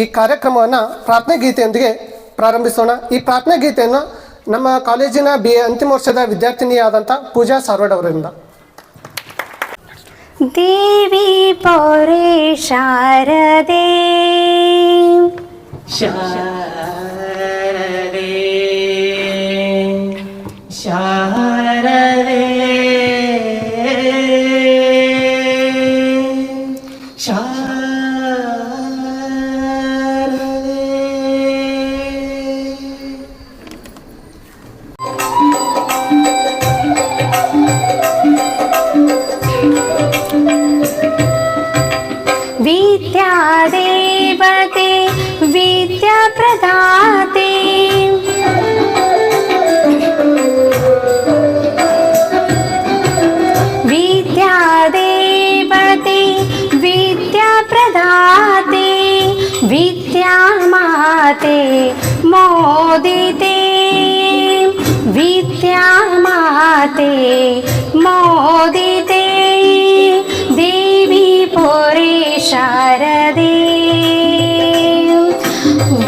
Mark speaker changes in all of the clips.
Speaker 1: ಈ ಕಾರ್ಯಕ್ರಮವನ್ನು ಪ್ರಾರ್ಥನೆ ಗೀತೆಯೊಂದಿಗೆ ಪ್ರಾರಂಭಿಸೋಣ. ಈ ಪ್ರಾರ್ಥನೆ ಗೀತೆಯನ್ನು ನಮ್ಮ ಕಾಲೇಜಿನ BA ಅಂತಿಮ ವರ್ಷದ ವಿದ್ಯಾರ್ಥಿನಿಯಾದಂಥ ಪೂಜಾ ಸಾರ್ವಡ್ ಅವರಿಂದ.
Speaker 2: ದೇವಿ ಪೌರೇ ಶಾರದೆ
Speaker 3: ಶಾರದೆ ಶಾರದೆ
Speaker 2: विद्या देवते विद्या प्रदाते विद्या देवते विद्या प्रदाते विद्या माते मोदिते विद्या माते मोदिते देवी पौरे शारदे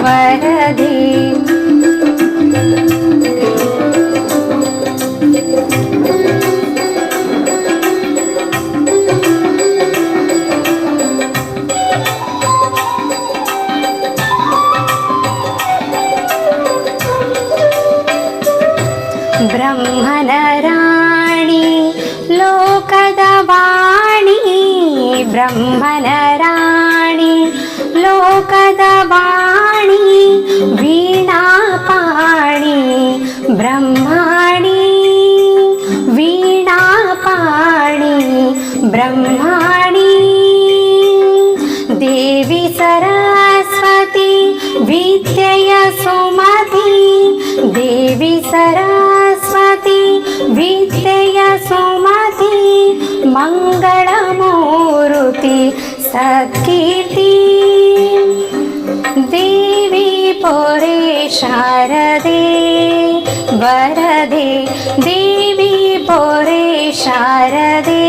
Speaker 2: वरदे ब्रह्मन राणी लोकद वाणी ब्रह्मन राणी लोकद वाणी वीणा पाणी ब्रह्माणी वीणा पाणी ब्रह्माणी देवी सरस्वती विद्यय सुमती देवी सरस्वती विद्यय सुमती मंगलमूर्ति सत्कीर्ति देवी पौरे शारदे वरदे देवी पौरे शारदे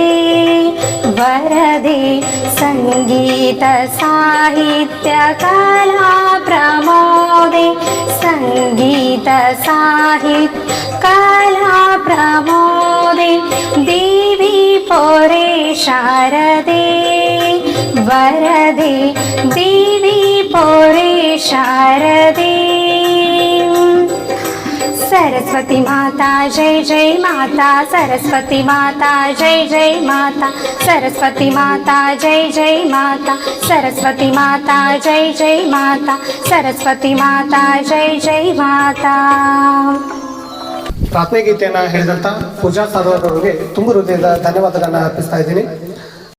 Speaker 2: वरदे संगीत साहित्य कला प्रमोदे संगीत साहित्य कला प्रमोदे देवी पौरे शारदे वरदे देवी पौरे शारदे सरस्वती माता जय जय माता सरस्वती माता जय जय माता सरस्वती माता जय जय माता सरस्वती माता जय जय माता सरस्वती माता जय जय माता.
Speaker 1: ಪ್ರಾರ್ಥನೆ ಗೀತೆಯನ್ನು ಹೇಳಿದಂಥ ಪೂಜಾ ಸಾರ್ವಡ್ ಅವರಿಗೆ ತುಂಬ ಹೃದಯದ ಧನ್ಯವಾದಗಳನ್ನು ಅರ್ಪಿಸ್ತಾ ಇದ್ದೀನಿ.